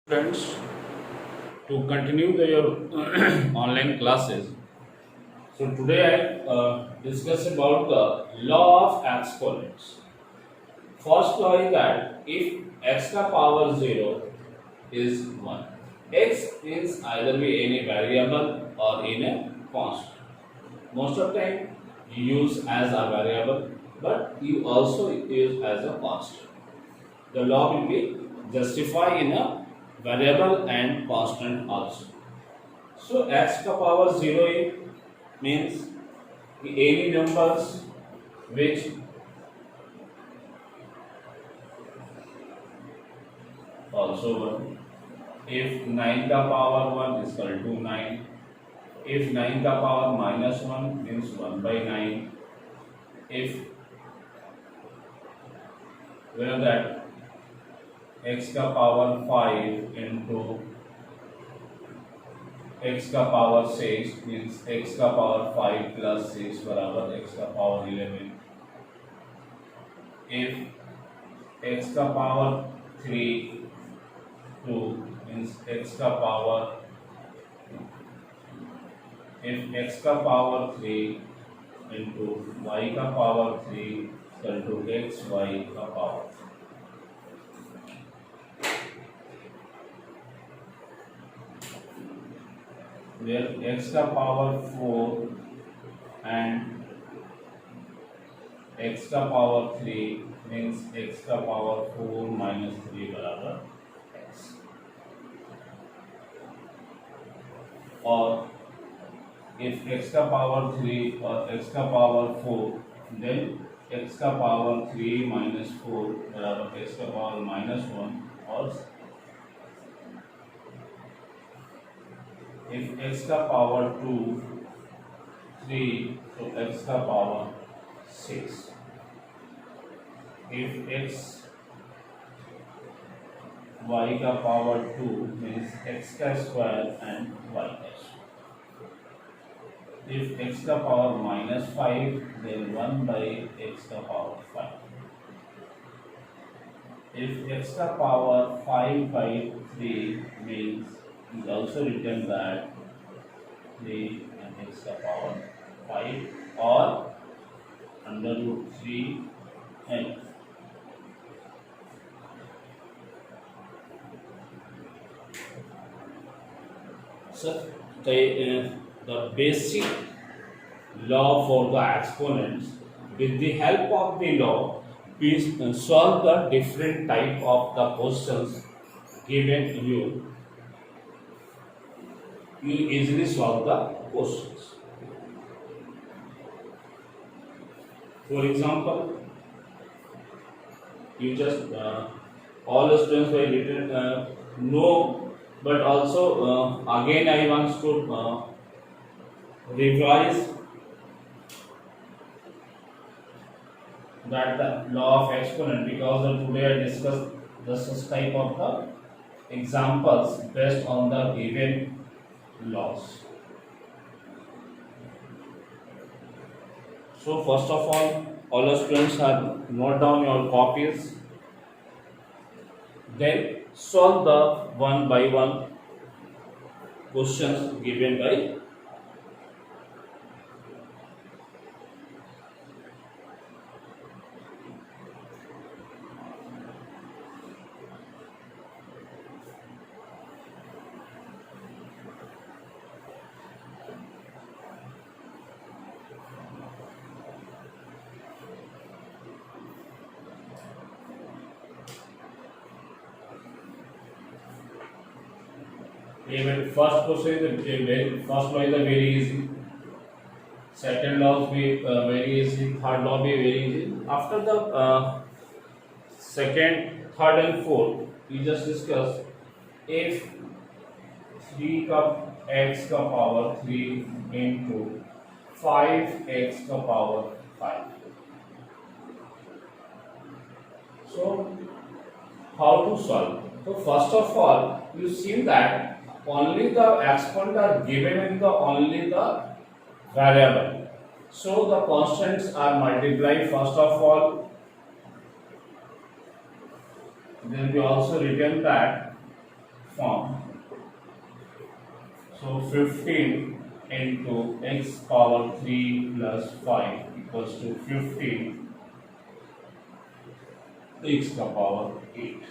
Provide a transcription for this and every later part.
Friends, to continue your online classes. So today I discuss about the law of exponents. First law is that if x ka power 0 is 1, x is either be any variable or in a constant. Most of the time you use as a variable, but you also use as a constant. The law will be justify in a variable and constant also. So x ka power 0 means any numbers which also 1. If 9 ka power 1 is equal to 9. If 9 ka power minus 1 means 1 by 9. If we know that x ka power 5 into x का power 6 means x का power 5 plus 6 बराबर x का power 11. If x का power 3 2 means x का power if x का power 3 into y का power 3 equal to x y का power 3. Where x का पावर 4 and x का पावर 3 means x का पावर 4 minus 3 बराबर x. और if x का पावर 3 और x का पावर 4 then x का पावर 3 minus 4 बराबर x का पावर minus 1 और if x का पावर 2 3 तो x का पावर 6. if x y का पावर 2 means x का स्क्वायर एंड y का स्क्वायर. if x का power minus 5 then 1 by x का पावर 5. if x का power 5 by 3 means is also written that 3 and x का power 5 or under root 3 n. So the basic law for the exponents, with the help of the law we solve the different type of the questions given you easily solve the questions. For example, you just all the students were written know, but also again I want to revise that the law of exponent, because today I discussed this type of the examples based on the given laws. So first of all the students have note down your copies, then solve the one by one questions given by even first question is first law is very easy, second law is very easy, third law be very easy. After the second, third and fourth we just discuss if 3 का x का power 3 into 5x का power 5. So how to solve? So first of all you see that only the exponent are given in the only the variable, so the constants are multiplied first of all. Then we also written that form. So 15 into x power 3 plus 5 equals to 15 x to the power 8.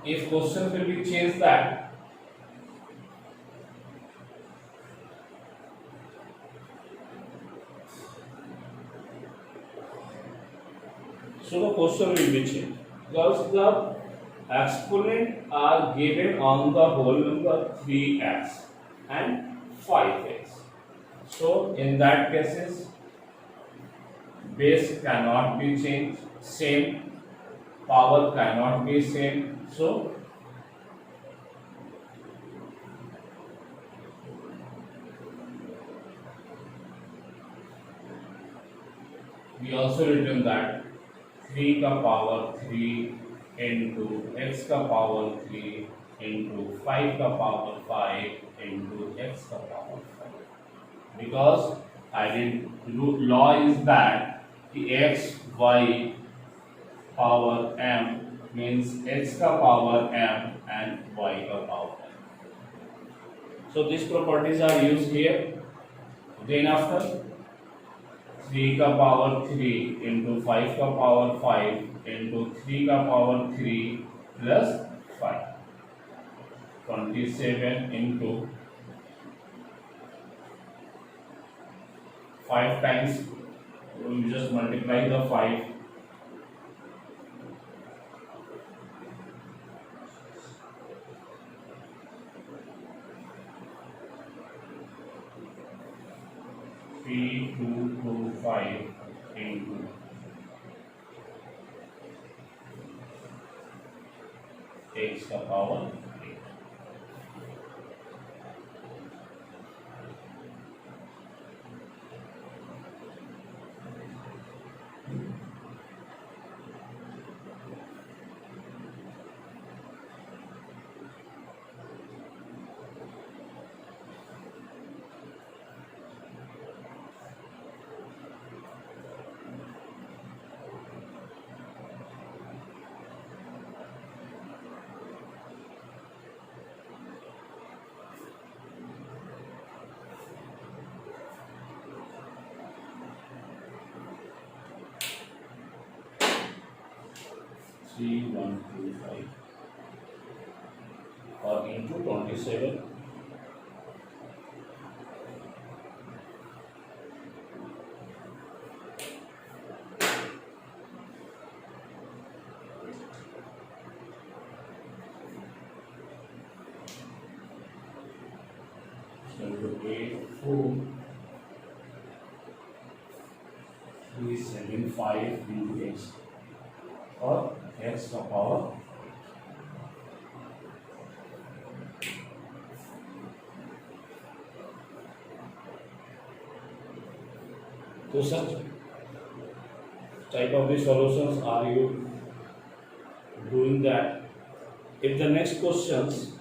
If question will be changed that, so the question will be changed because the exponent are given on the whole number 3x and 5x. So in that cases, base cannot be changed, same power cannot be same. So we also written that 3 ka power 3 into x ka power 3 into 5 ka power 5 into x ka power 5. Because law is that the x y power m means x ka power m and y ka power m. So these properties are used here. Then after 3 का power 3 into 5 का power 5 into 3 का power 3 plus 5. 27 into 5 times, we just multiply the 5. Three, 2, 2, 5 into x का power 8. Three, 1, 2, 5 or into 27. So 8, 4, 3, 7, 5 into x or x का power. So such type of the solutions are you doing that? If the next questions,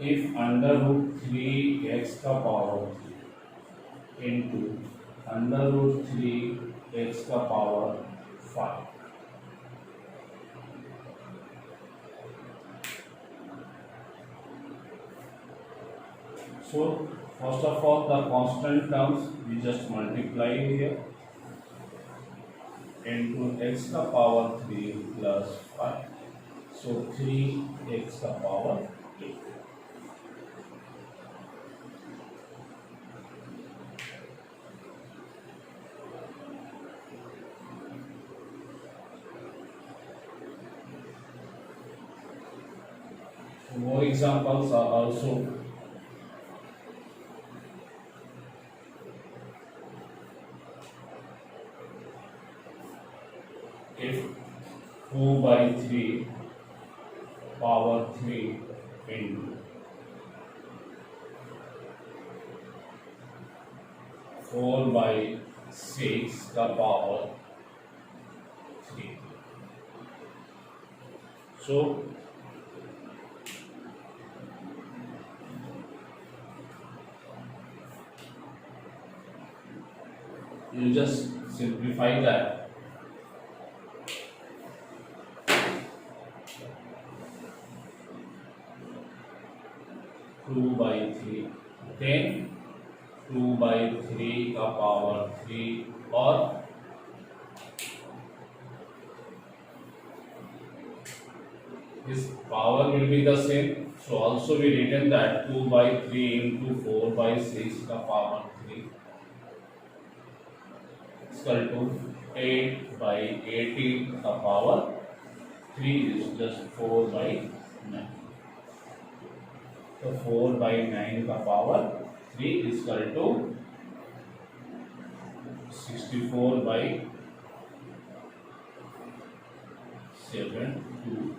if under root 3 x का power into under root 3 x का power 5. So first of all, the constant terms we just multiply here into x का power 3 plus 5. So 3x का power 8. More examples are also if 2 by 3 power 3 into 4 by 6 का power 3. So you just simplify that. 2 by 3, then 2 by 3 का power 3, और his power will be the same. So also we written that 2 by 3 into 4 by 6 का power 3 is equal to 8 by 18 का power 3 is just 4 by 9. So 4 by 9 का power 3 is equal to 64 by 7 2.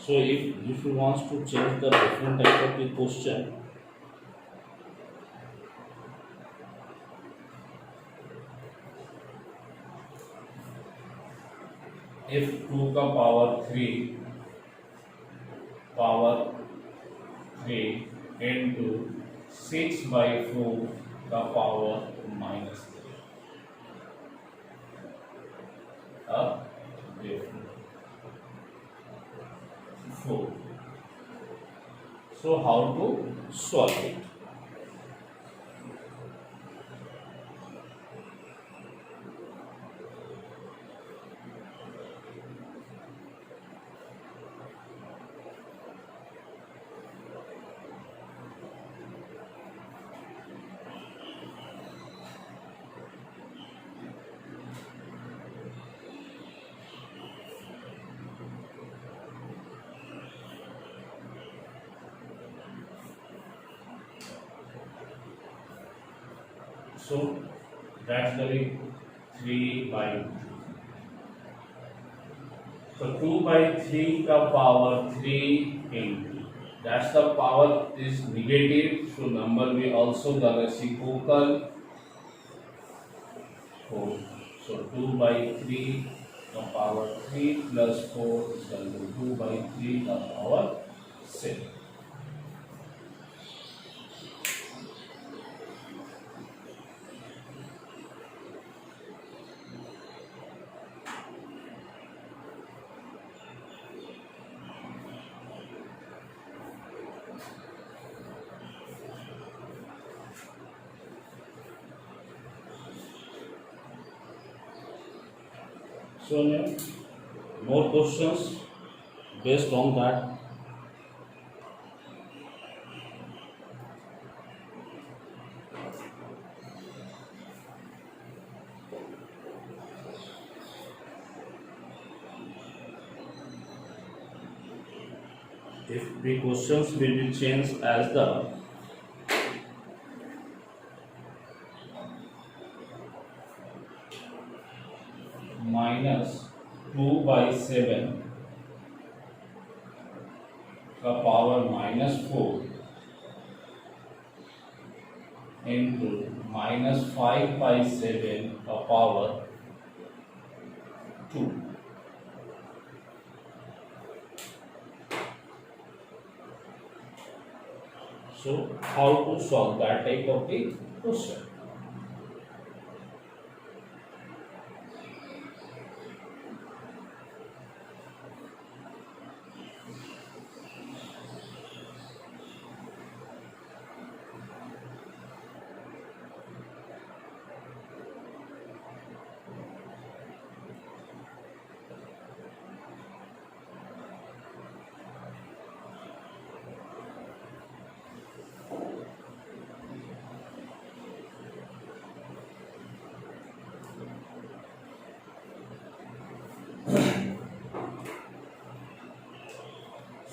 So if you want to change the different type of the question, if 2 का power 3 into 6 by 4 का power minus 3, अब देखो 4. So how to solve it? So that's the 3 by 2. So 2 by 3 का power 3 into, that's the power is negative, so number will also the reciprocal 4. So 2 by 3 का power 3 plus 4 is equal to 2 by 3 का power 7. So now more questions based on that. If the questions will be changed as the minus 2 by 7 का power minus 4 into minus 5 by 7 का power 2. So how to solve that type of the question?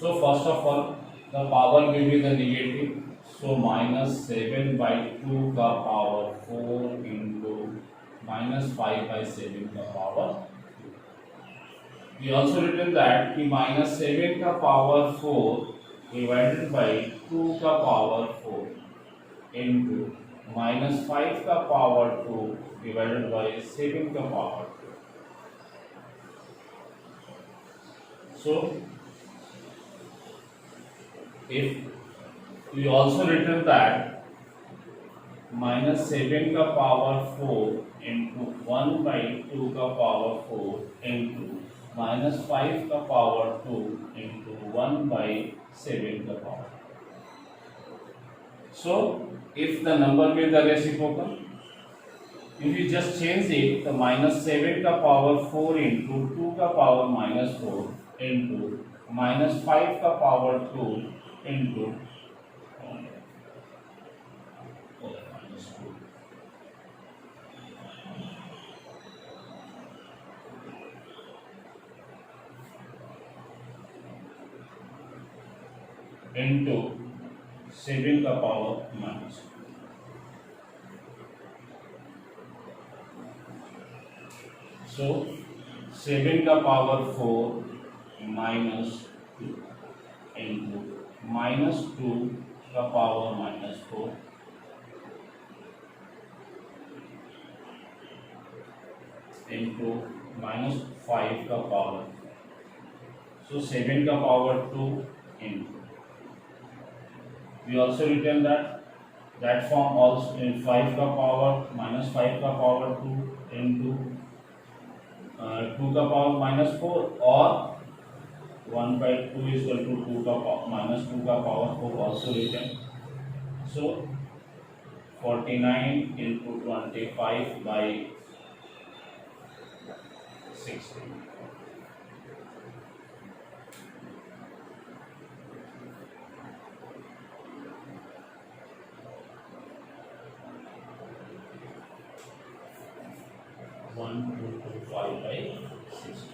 So first of all, the power will be the negative. So minus 7 by 2 का power 4 into minus 5 by 7 का power 2. We also written that कि minus 7 का power 4 divided by 2 का power 4 into minus 5 का power 2 divided by 7 का power 2. So if we also written that minus 7 का power 4 into 1/2 का power 4 into -5 का power 2 into 1/7 का power. So if the number with the reciprocal, if you just change it, the -7 का power 4 into 2 का power -4 into -5 का power 2 into into 7 का power minus. सो 7 का power 4 minus 2 into -2 का power -4 into -5 का power. सो 7 का power 2 into, we also written that form also in 5 का power -5 का पावर 2 into 2 का पावर -4 और 1/2 is equal to 2 का -2 का power 4 also written. So 49 into 25 by 60. One, two, two, 5 by 60.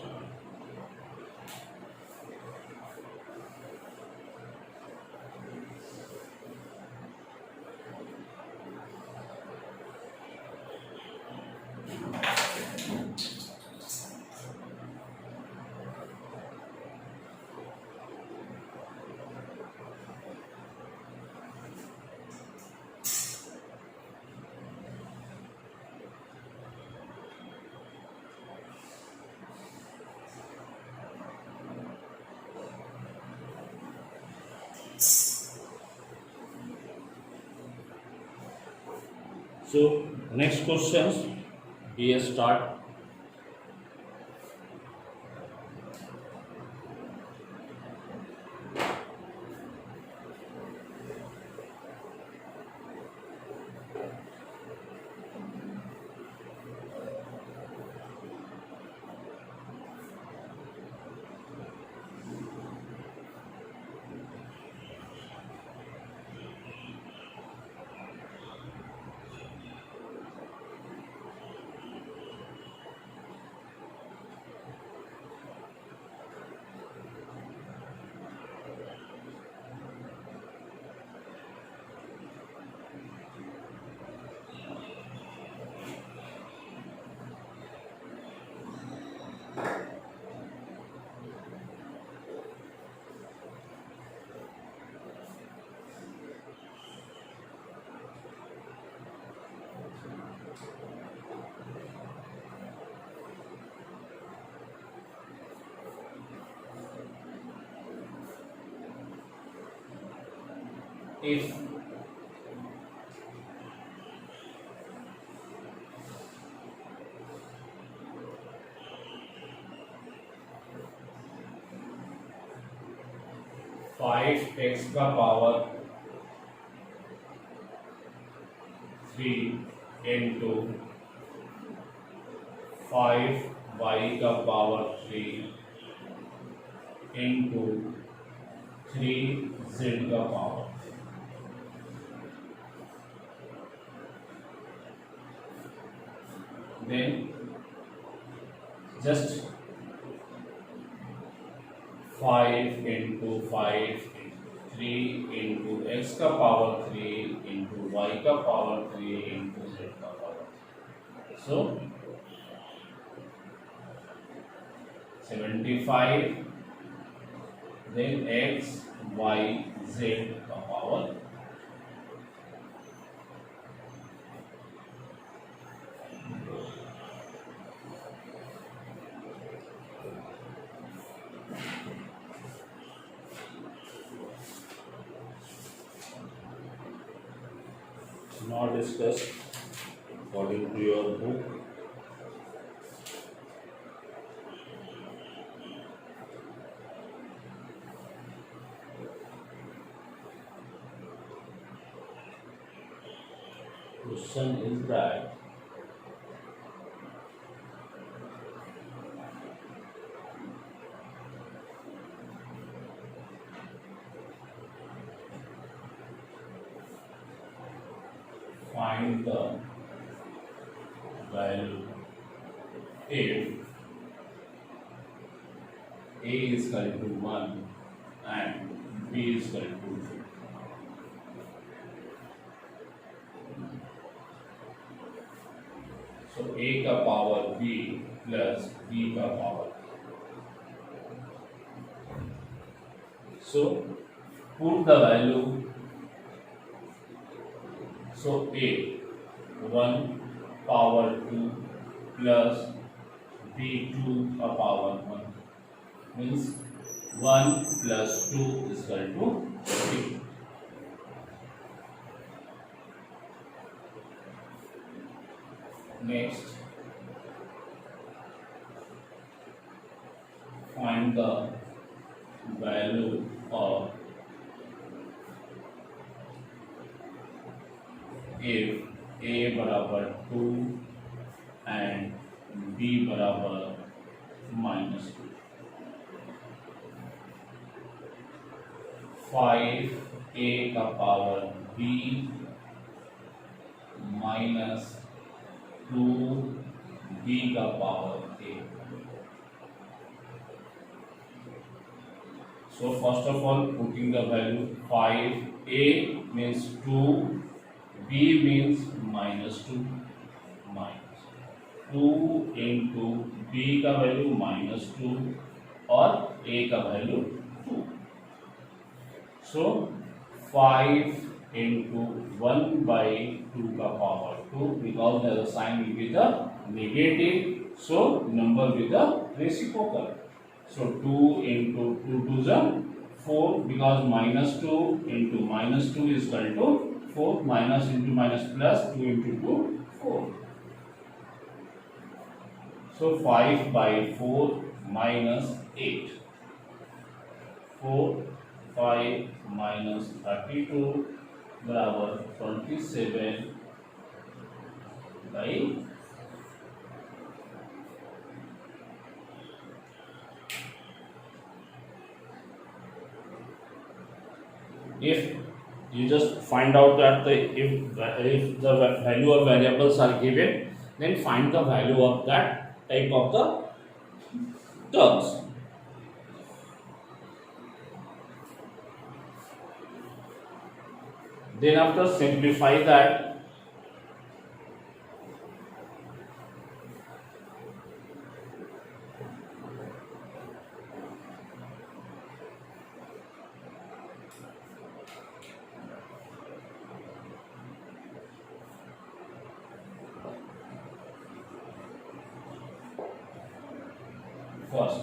So next questions, here start. If 5x का power 3 into 5y का power 3 into 3z का power. Then just 5 into 5 3 into x का power 3 into y का power 3 into z का power. So 75, then x y z का power. not discussed according to your book. Question is that find the value if A is equal to 1 and B is equal to 2. So A का power B plus B का power. So put the value. So A 1 power 2 plus B 2 का power 1 means 1 plus 2 is equal to 3. Next, find the value of if A बराबर 2 and B बराबर minus 2. 5A का power B minus 2B का power A. So first of all, putting the value 5A means 2, B means minus 2 minus 2 into B का value minus 2 और A का value 2. So 5 into 1 by 2 का power 2 because the sign will be the negative, so number with the reciprocal. So 2 into 2 to the 4 because minus 2 into minus 2 is equal to 4, minus into minus plus 2 into 2 4. So 5 by 4 minus 8. 4 5 minus 32 बराबर 27 by if you just find out that if the value of variables are given, then find the value of that type of the terms. Then after simplify that, first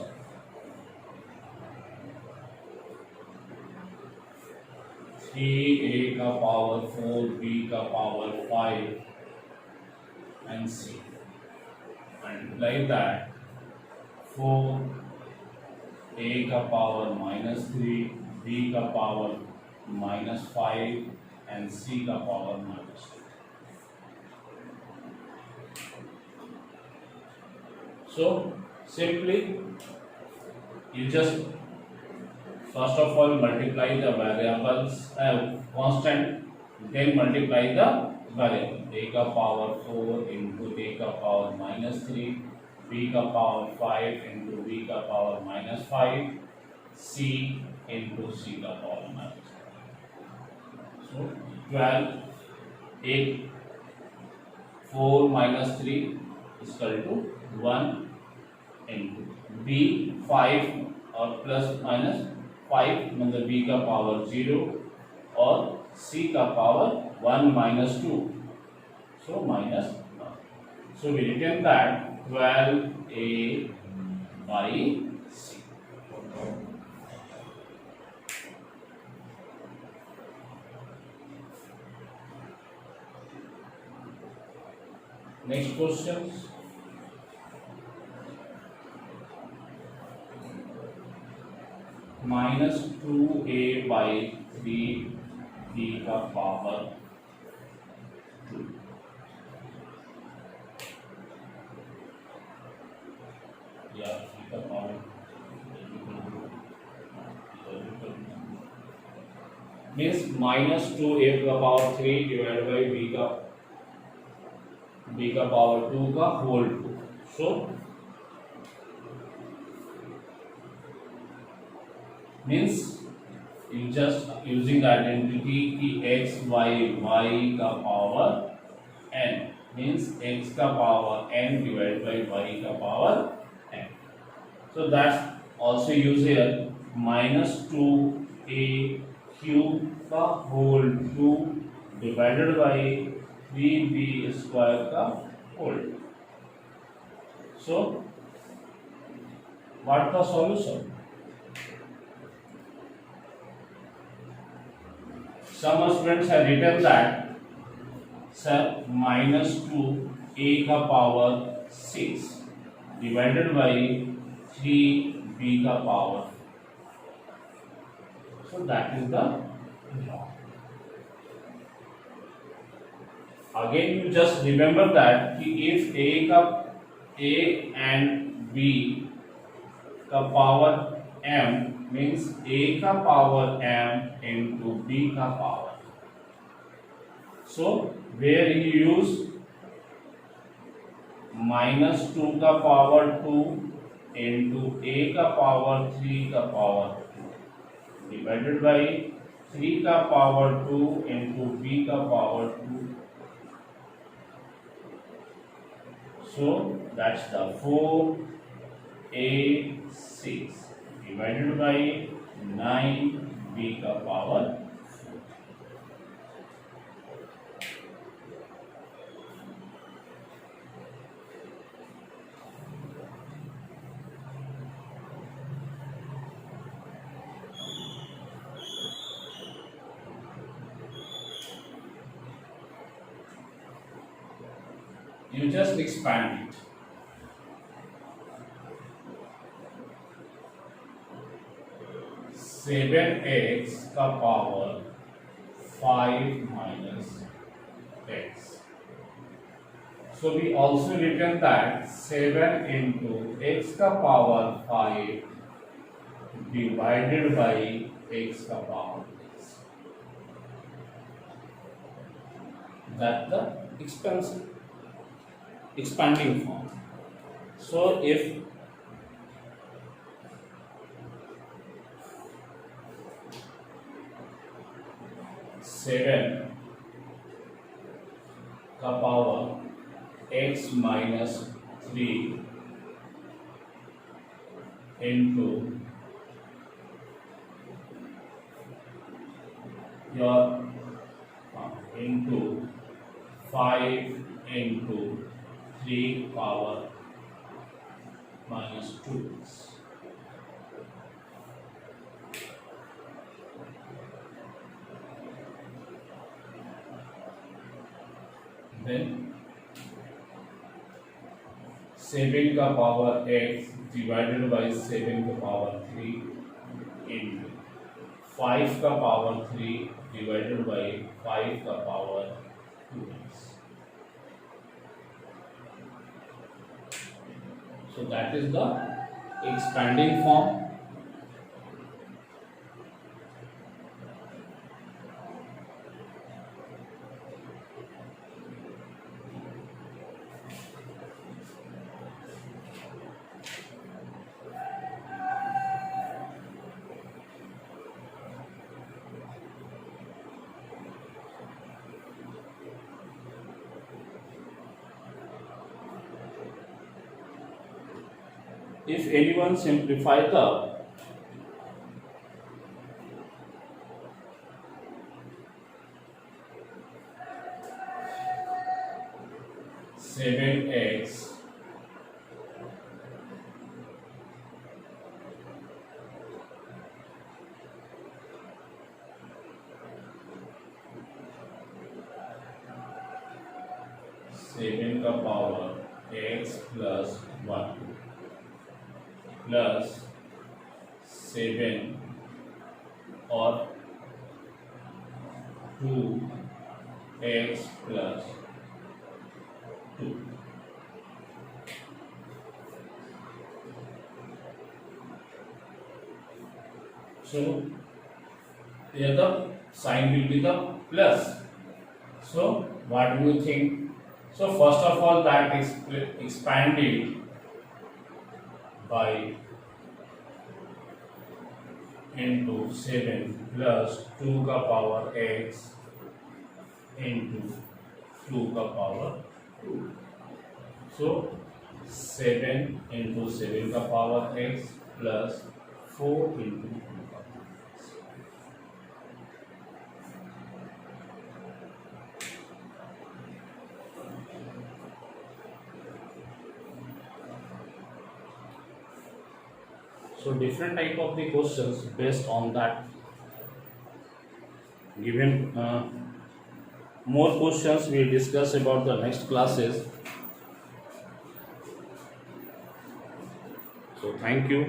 3A का power 4, B का power 5 and C. Multiply that 4A का power -3, B का power -5 and C का power -2. So simply you just first of all multiply the variables constant, then multiply the variable. A का power 4 into A का power -3, B का power 5 into B का power -5, C into C का power -5. So 12 A 4 minus 3 is equal to 1 into B 5 और plus minus 5 मतलब B का power 0 और C का power 1 minus 2, so minus 1. So we written that 12A by C. Next question. -2a by 3b का power 2. या 3 का power means -2a का power 3 divided by b का पावर 2 का whole 2. So means in just using identity की x y का power n means x का power n divided by y का power n. So that's also use here -2a cube का whole 2 divided by 3b square का whole 2. So what the solution? Some students have written that sir -2a का power 6 divided by 3b का power. So that is the law. Again you just remember that if a and b का power m means a का power m into b का power. So where you use -2 का power 2 into a का power 3 का power 2 divided by 3 का power 2 into b का power 2. So that's the 4a6 divided by 9b का power 4. You just expand it. Seven x का power 5 minus x. So we also written that 7 into x का power 5 divided by x का power x. That the expanding form. So if 7 का power x minus 3 into your into 5 into 3 power minus 2. Then 7 का power x divided by 7 का power 3 into 5 का power 3 divided by 5 का power 2x. So that is the expanding form. If anyone simplify the seven x seven का power x plus 1 plus 7 और 2x plus 2. So here the sign will be the plus. So what do you think? So first of all, that is expanded by into 7 plus 2 का power x into 2 का power 2. So 7 into 7 का power x plus 4 into 2 का power x. So different type of the questions based on that given more questions we discuss about the next classes. So thank you.